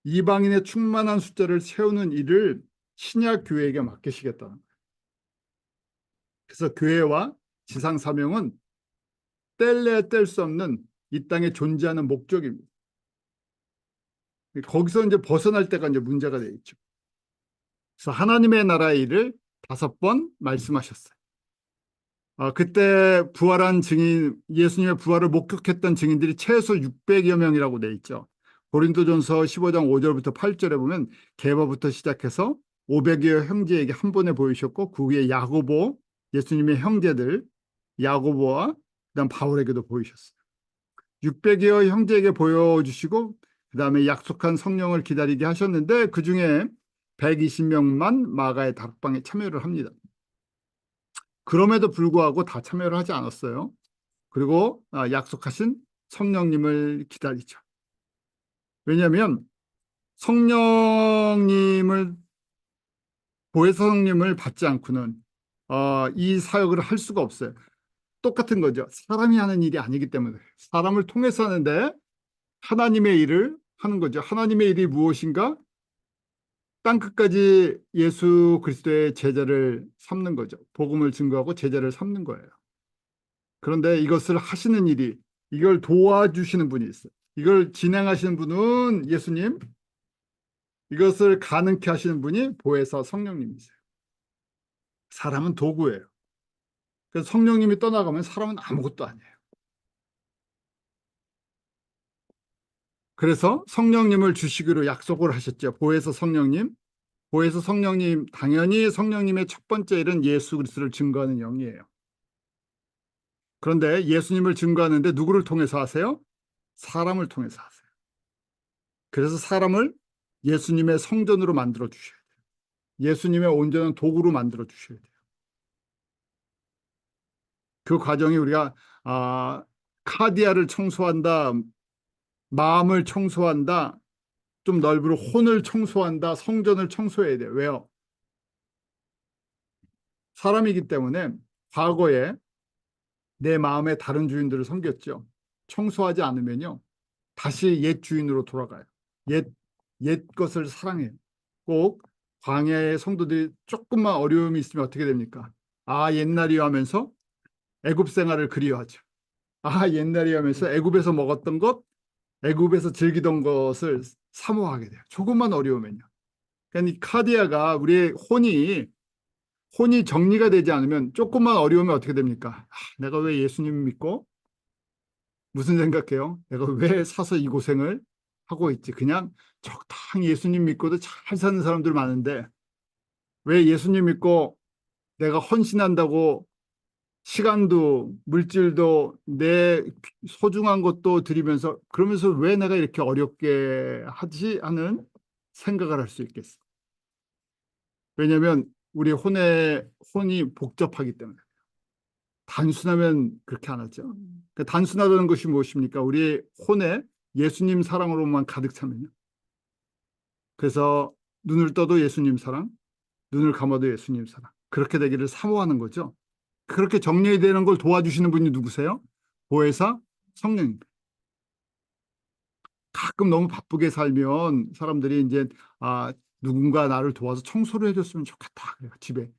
Speaker 1: 이방인의 충만한 숫자를 세우는 일을 신약 교회에게 맡기시겠다는 거예요. 그래서 교회와 지상 사명은 뗄래야 뗄 수 없는 이 땅에 존재하는 목적입니다. 거기서 이제 벗어날 때가 이제 문제가 되어 있죠. 그래서 하나님의 나라의 일을 5번 말씀하셨어요. 그때 부활한 증인, 예수님의 부활을 목격했던 증인들이 최소 600여 명이라고 돼 있죠. 고린도전서 15장 5절부터 8절에 보면 게바부터 시작해서 500여 형제에게 한 번에 보이셨고 그 위에 야고보, 예수님의 형제들 야고보와 그다음 바울에게도 보이셨어요. 600여 형제에게 보여주시고 그다음에 약속한 성령을 기다리게 하셨는데 그중에 120명만 마가의 다락방에 참여를 합니다. 그럼에도 불구하고 다 참여를 하지 않았어요. 그리고 약속하신 성령님을 기다리죠. 왜냐하면 성령님을 보혜사 성령님을 받지 않고는 이 사역을 할 수가 없어요. 똑같은 거죠. 사람이 하는 일이 아니기 때문에 사람을 통해서 하는데 하나님의 일을 하는 거죠. 하나님의 일이 무엇인가? 땅끝까지 예수 그리스도의 제자를 삼는 거죠. 복음을 증거하고 제자를 삼는 거예요. 그런데 이것을 하시는 일이 이걸 도와주시는 분이 있어요. 이걸 진행하시는 분은 예수님, 이것을 가능케 하시는 분이 보혜사 성령님이세요. 사람은 도구예요. 그래서 성령님이 떠나가면 사람은 아무것도 아니에요. 그래서 성령님을 주시기로 약속을 하셨죠. 보혜사 성령님. 보혜사 성령님, 당연히 성령님의 첫 번째 일은 예수 그리스도를 증거하는 영이에요. 그런데 예수님을 증거하는데 누구를 통해서 하세요? 사람을 통해서 하세요. 그래서 사람을 예수님의 성전으로 만들어 주셔야 돼요. 예수님의 온전한 도구로 만들어 주셔야 돼요. 그 과정이 우리가 카디아를 청소한다, 마음을 청소한다, 좀 넓으로 혼을 청소한다, 성전을 청소해야 돼요. 왜요? 사람이기 때문에 과거에 내 마음에 다른 주인들을 섬겼죠. 청소하지 않으면요. 다시 옛 주인으로 돌아가요. 옛 것을 사랑해요. 꼭 광야의 성도들이 조금만 어려움이 있으면 어떻게 됩니까? 옛날이요 하면서 애굽 생활을 그리워하죠. 옛날이요 하면서 애굽에서 먹었던 것, 애굽에서 즐기던 것을 사모하게 돼요. 조금만 어려우면요. 그러니까 이 카디아가 우리의 혼이 정리가 되지 않으면 조금만 어려우면 어떻게 됩니까? 내가 왜 예수님 믿고 무슨 생각해요? 내가 왜 사서 이 고생을 하고 있지? 그냥 적당히 예수님 믿고도 잘 사는 사람들 많은데 왜 예수님 믿고 내가 헌신한다고 시간도 물질도 내 소중한 것도 드리면서 그러면서 왜 내가 이렇게 어렵게 하지 하는 생각을 할 수 있겠어. 왜냐하면 우리 혼이 복잡하기 때문에. 단순하면 그렇게 안 하죠. 그러니까 단순하다는 것이 무엇입니까? 우리 혼에 예수님 사랑으로만 가득 차면요. 그래서 눈을 떠도 예수님 사랑, 눈을 감아도 예수님 사랑. 그렇게 되기를 사모하는 거죠. 그렇게 정리되는 걸 도와주시는 분이 누구세요? 보혜사 성령님. 가끔 너무 바쁘게 살면 사람들이 이제 누군가 나를 도와서 청소를 해줬으면 좋겠다. 그래요.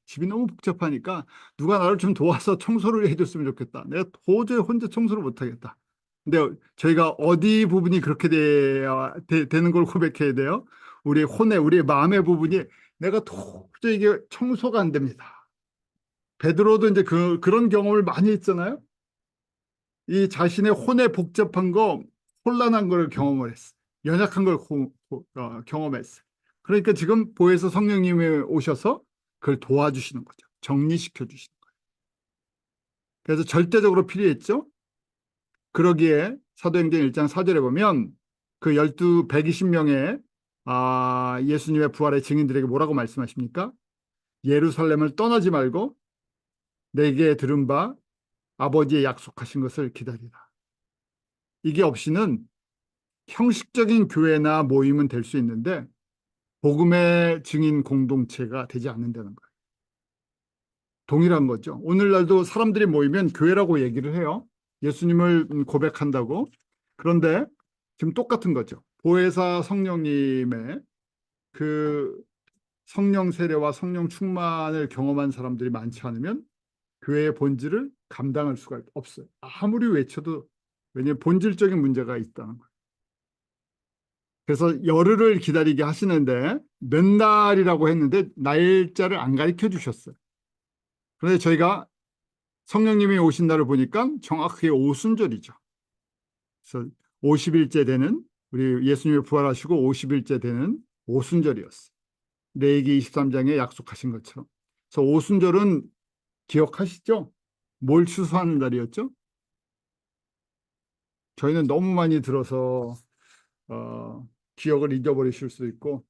Speaker 1: 집이 너무 복잡하니까 누가 나를 좀 도와서 청소를 해줬으면 좋겠다. 내가 도저히 혼자 청소를 못하겠다. 근데 저희가 어디 부분이 그렇게 되는 걸 고백해야 돼요? 우리 마음의 부분이 내가 도저히 이게 청소가 안 됩니다. 베드로도 이제 그런 경험을 많이 했잖아요. 이 자신의 혼의 복잡한 거, 혼란한 걸 경험을 했어. 연약한 걸 경험했어. 그러니까 지금 보혜사 성령님이 오셔서 그걸 도와주시는 거죠. 정리시켜 주시는 거예요. 그래서 절대적으로 필요했죠. 그러기에 사도행전 1장 4절에 보면 그 120명의 예수님의 부활의 증인들에게 뭐라고 말씀하십니까? 예루살렘을 떠나지 말고 내게 들은 바 아버지의 약속하신 것을 기다리라. 이게 없이는 형식적인 교회나 모임은 될 수 있는데 복음의 증인 공동체가 되지 않는다는 거예요. 동일한 거죠. 오늘날도 사람들이 모이면 교회라고 얘기를 해요. 예수님을 고백한다고. 그런데 지금 똑같은 거죠. 보혜사 성령님의 그 성령 세례와 성령 충만을 경험한 사람들이 많지 않으면 교회의 본질을 감당할 수가 없어요. 아무리 외쳐도. 왜냐하면 본질적인 문제가 있다는 거예요. 그래서 열흘을 기다리게 하시는데 몇 날이라고 했는데 날짜를 안 가르쳐 주셨어요. 그런데 저희가 성령님이 오신 날을 보니까 정확하게 오순절이죠. 그래서 50일째 되는, 우리 예수님이 부활하시고 50일째 되는 오순절이었어요. 레위기 23장에 약속하신 것처럼. 그래서 오순절은 기억하시죠? 뭘 추수하는 날이었죠? 저희는 너무 많이 들어서 기억을 잊어버리실 수도 있고,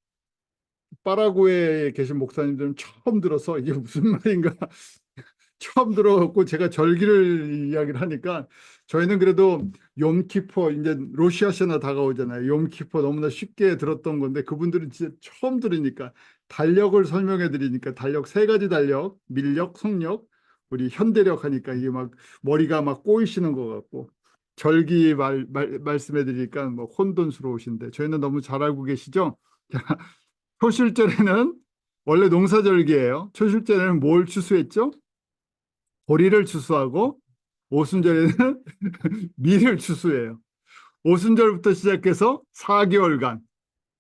Speaker 1: 파라구에에 계신 목사님들은 처음 들어서 이게 무슨 말인가 처음 들어갖고 제가 절기를 이야기를 하니까, 저희는 그래도 욤키퍼, 이제 로시아시나 다가오잖아요. 욤키퍼 너무나 쉽게 들었던 건데 그분들은 진짜 처음 들으니까, 달력을 설명해 드리니까, 달력 세 가지 달력, 밀력, 성력, 우리 현대력 하니까 이게 막 머리가 막 꼬이시는 것 같고, 절기 말씀해 드리니까 뭐 혼돈스러우신데, 저희는 너무 잘 알고 계시죠? 초실절에는 원래 농사절기예요. 초실절에는 뭘 추수했죠? 보리를 추수하고, 오순절에는 밀을 추수해요. 오순절부터 시작해서 4개월간,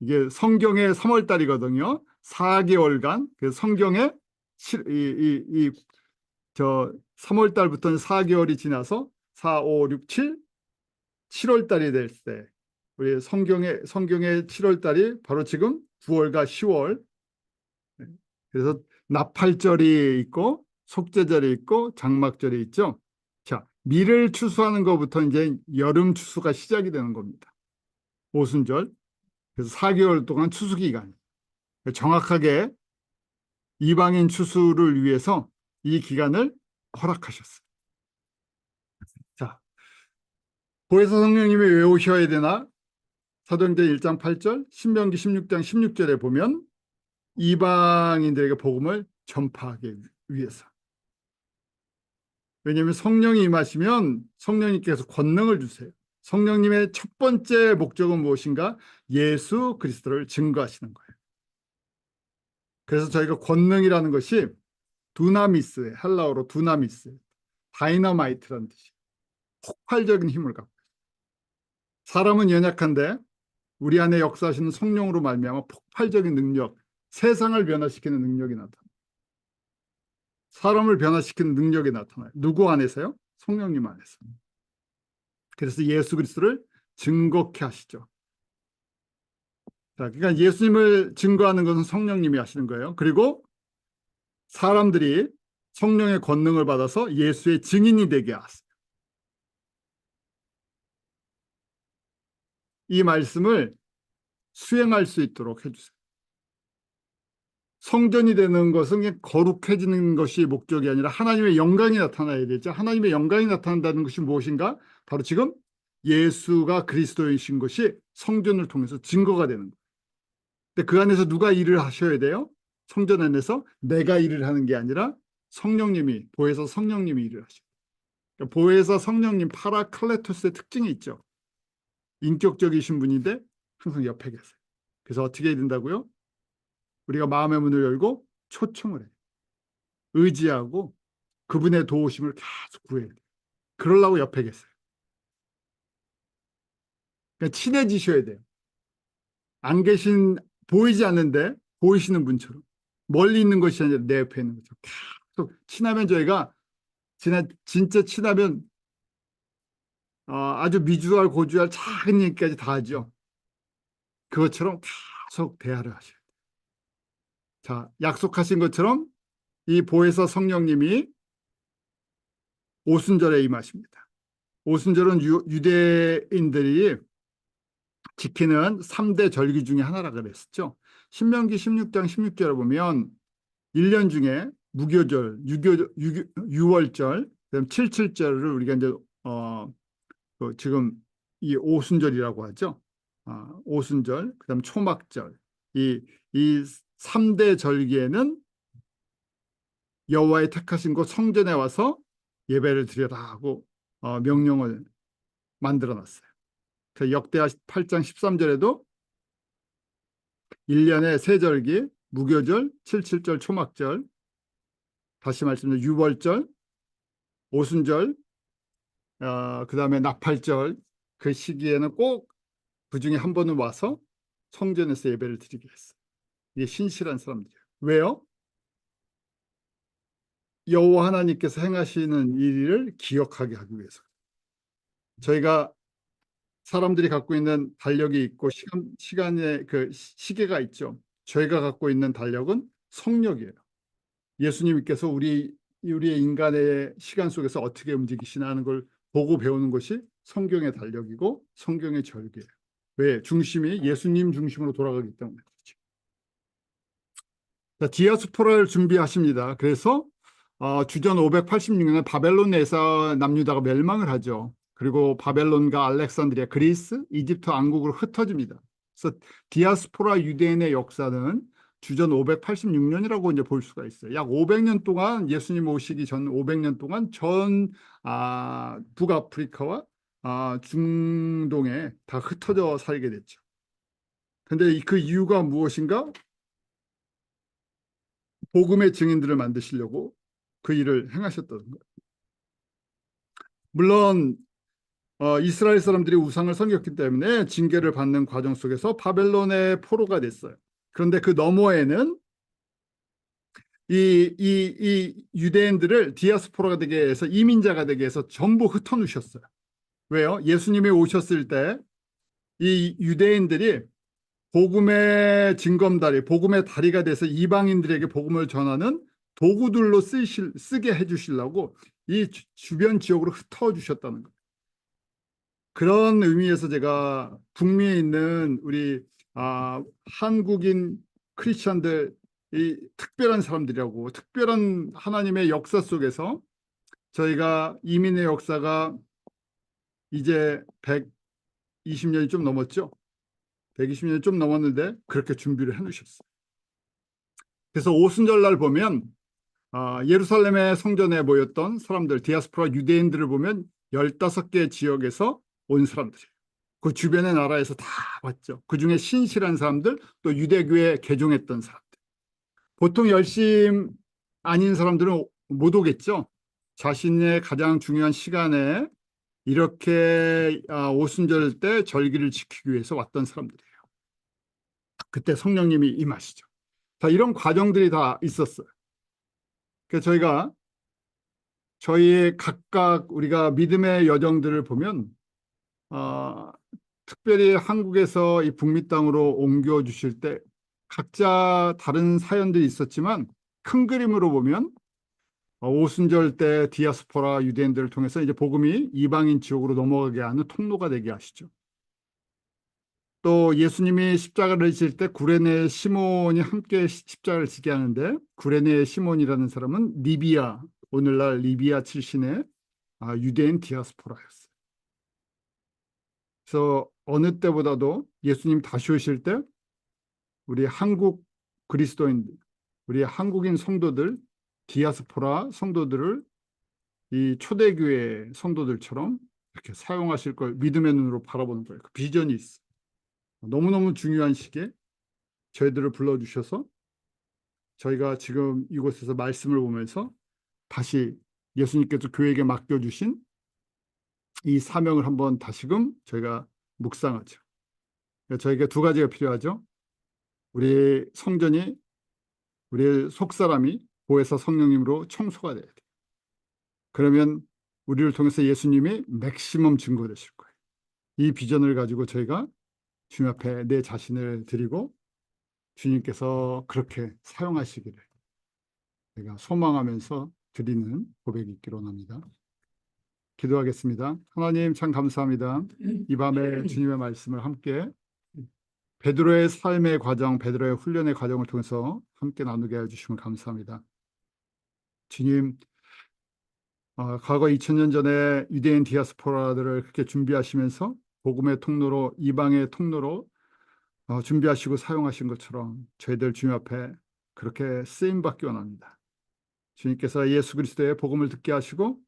Speaker 1: 이게 성경의 3월 달이거든요. 4개월간, 그 성경의 저 3월 달부터는 4개월이 지나서 4, 5, 6, 7, 7월 달이 될 때, 우리 성경의 7월 달이 바로 지금 9월과 10월. 그래서 나팔절이 있고 속죄절이 있고 장막절이 있죠. 자, 밀을 추수하는 것부터 이제 여름 추수가 시작이 되는 겁니다. 오순절. 그래서 4개월 동안 추수 기간. 정확하게 이방인 추수를 위해서 이 기간을 허락하셨어요. 자, 보혜사 성령님이 왜 오셔야 되나? 사도행전 1장 8절, 신명기 16장 16절에 보면 이방인들에게 복음을 전파하기 위해서. 왜냐하면 성령이 임하시면 성령님께서 권능을 주세요. 성령님의 첫 번째 목적은 무엇인가? 예수 그리스도를 증거하시는 거예요. 그래서 저희가 권능이라는 것이 두나미스, 헬라어로 두나미스, 다이너마이트라는 뜻이에요. 폭발적인 힘을 갖고 있어요. 사람은 연약한데 우리 안에 역사하시는 성령으로 말미암아 폭발적인 능력, 세상을 변화시키는 능력이 나타나요. 사람을 변화시키는 능력이 나타나요. 누구 안에서요? 성령님 안에서. 그래서 예수 그리스도를 증거케 하시죠. 자, 그러니까 예수님을 증거하는 것은 성령님이 하시는 거예요. 그리고 사람들이 성령의 권능을 받아서 예수의 증인이 되게 하세요. 이 말씀을 수행할 수 있도록 해주세요. 성전이 되는 것은 거룩해지는 것이 목적이 아니라 하나님의 영광이 나타나야 되죠. 하나님의 영광이 나타난다는 것이 무엇인가? 바로 지금 예수가 그리스도이신 것이 성전을 통해서 증거가 되는 거예요. 근데 그 안에서 누가 일을 하셔야 돼요? 성전 안에서 내가 일을 하는 게 아니라 성령님이, 보혜사 성령님이 일을 하셔요. 그러니까 보혜사 성령님, 파라클레토스의 특징이 있죠. 인격적이신 분인데 항상 옆에 계세요. 그래서 어떻게 해야 된다고요? 우리가 마음의 문을 열고 초청을 해요. 의지하고 그분의 도우심을 계속 구해야 돼요. 그러려고 옆에 계세요. 그러니까 친해지셔야 돼요. 안 계신, 보이지 않는데 보이시는 분처럼. 멀리 있는 것이 아니라 내 옆에 있는 것처럼 계속 친하면, 저희가 진짜 친하면 아주 미주알 고주알 작은 얘기까지 다 하죠. 그것처럼 계속 대화를 하셔야 돼요. 자, 약속하신 것처럼 이 보혜사 성령님이 오순절에 임하십니다. 오순절은 유대인들이 지키는 3대 절기 중에 하나라 그랬었죠. 신명기 16장 16절에 보면 1년 중에 무교절, 유월절, 그다음 칠칠절을 우리가 이제 지금 이 오순절이라고 하죠. 오순절, 그다음 초막절. 이 3대 절기에는 여호와의 택하신 곳 성전에 와서 예배를 드려라 하고 명령을 만들어 놨어요. 그 역대하 8장 13절에도 1년에 세 절기, 무교절, 칠칠절, 초막절, 다시 말씀드리면 유월절, 오순절, 그다음에 나팔절, 그 시기에는 꼭 그중에 한 번은 와서 성전에서 예배를 드리게 했어요. 이게 신실한 사람들이에요. 왜요? 여호와 하나님께서 행하시는 일을 기억하게 하기 위해서. 저희가 사람들이 갖고 있는 달력이 있고 시간의 그 시계가 있죠. 저희가 갖고 있는 달력은 성령이에요. 예수님께서 우리의 인간의 시간 속에서 어떻게 움직이시나 하는 걸 보고 배우는 것이 성경의 달력이고 성경의 절기예요. 왜? 중심이 예수님 중심으로 돌아가기 때문에 그렇죠. 자, 디아스포라를 준비하십니다. 그래서 주전 586년에 바벨론에서 남유다가 멸망을 하죠. 그리고 바벨론과 알렉산드리아, 그리스, 이집트 왕국으로 흩어집니다. 그래서 디아스포라 유대인의 역사는 주전 586년이라고 이제 볼 수가 있어요. 약 500년 동안 예수님 오시기 전 500년 동안 전 북아프리카와 중동에 다 흩어져 살게 됐죠. 근데 그 이유가 무엇인가? 복음의 증인들을 만드시려고 그 일을 행하셨다는 거예요. 물론 이스라엘 사람들이 우상을 섬겼기 때문에 징계를 받는 과정 속에서 바벨론의 포로가 됐어요. 그런데 그 너머에는 이 유대인들을 디아스포라가 되게 해서 이민자가 되게 해서 전부 흩어놓으셨어요. 왜요? 예수님이 오셨을 때 이 유대인들이 복음의 징검다리, 복음의 다리가 돼서 이방인들에게 복음을 전하는 도구들로 쓰게 해주시려고 이 주변 지역으로 흩어주셨다는 거예요. 그런 의미에서 제가 북미에 있는 우리 한국인 크리스천들 이 특별한 사람들이라고 특별한 하나님의 역사 속에서 저희가 이민의 역사가 이제 120년이 좀 넘었죠. 120년이 좀 넘었는데 그렇게 준비를 해놓으셨어요. 그래서 오순절날 보면 예루살렘의 성전에 모였던 사람들, 디아스포라 유대인들을 보면 15개 지역에서 온 사람들이에요. 그 주변의 나라에서 다 왔죠. 그중에 신실한 사람들, 또 유대교에 개종했던 사람들. 보통 열심 아닌 사람들은 못 오겠죠. 자신의 가장 중요한 시간에 이렇게 오순절 때 절기를 지키기 위해서 왔던 사람들이에요. 그때 성령님이 임하시죠. 자, 이런 과정들이 다 있었어요. 그래서 저희가 저희의 각각 우리가 믿음의 여정들을 보면 특별히 한국에서 이 북미 땅으로 옮겨 주실 때 각자 다른 사연들이 있었지만 큰 그림으로 보면 오순절 때 디아스포라 유대인들을 통해서 이제 복음이 이방인 지역으로 넘어가게 하는 통로가 되게 하시죠. 또 예수님이 십자가를 질 때 구레네 시몬이 함께 십자가를 지게 하는데 구레네 시몬이라는 사람은 리비아, 오늘날 리비아 출신의 유대인 디아스포라였어요. 그래서 어느 때보다도 예수님 다시 오실 때 우리 한국 그리스도인들, 우리 한국인 성도들, 디아스포라 성도들을 이 초대교회 성도들처럼 이렇게 사용하실 걸 믿음의 눈으로 바라보는 거예요. 그 비전이 있어. 너무너무 중요한 시기에 저희들을 불러주셔서 저희가 지금 이곳에서 말씀을 보면서 다시 예수님께서 교회에게 맡겨주신 이 사명을 한번 다시금 저희가 묵상하죠. 저희가 두 가지가 필요하죠. 우리 성전이 우리의 속사람이 보혜사 성령님으로 청소가 돼야 돼요. 그러면 우리를 통해서 예수님이 맥시멈 증거되실 거예요. 이 비전을 가지고 저희가 주님 앞에 내 자신을 드리고 주님께서 그렇게 사용하시기를 제가 소망하면서 드리는 고백이 있기로 합니다. 기도하겠습니다. 하나님 참 감사합니다. 이 밤에 주님의 말씀을 함께 베드로의 삶의 과정, 베드로의 훈련의 과정을 통해서 함께 나누게 해주시면 감사합니다. 주님, 과거 2000년 전에 유대인 디아스포라들을 그렇게 준비하시면서 복음의 통로로, 이방의 통로로 준비하시고 사용하신 것처럼 저희들 주님 앞에 그렇게 쓰임받기 원합니다. 주님께서 예수 그리스도의 복음을 듣게 하시고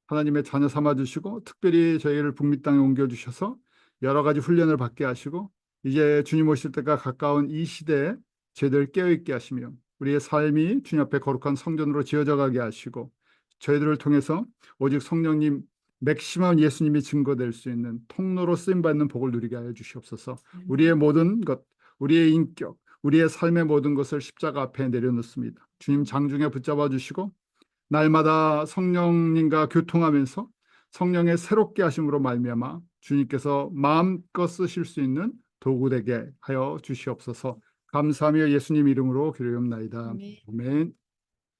Speaker 1: 하나님의 자녀 삼아주시고 특별히 저희를 북미 땅에 옮겨주셔서 여러 가지 훈련을 받게 하시고 이제 주님 오실 때가 가까운 이 시대에 저희들 깨어있게 하시며 우리의 삶이 주님 앞에 거룩한 성전으로 지어져 가게 하시고 저희들을 통해서 오직 성령님 맥시멈 예수님이 증거될 수 있는 통로로 쓰임받는 복을 누리게 하여 주시옵소서. 우리의 모든 것, 우리의 인격, 우리의 삶의 모든 것을 십자가 앞에 내려놓습니다. 주님 장중에 붙잡아 주시고 날마다 성령님과 교통하면서 성령의 새롭게 하심으로 말미암아 주님께서 마음껏 쓰실 수 있는 도구 되게 하여 주시옵소서. 감사하며 예수님 이름으로 기도하옵나이다. 아멘.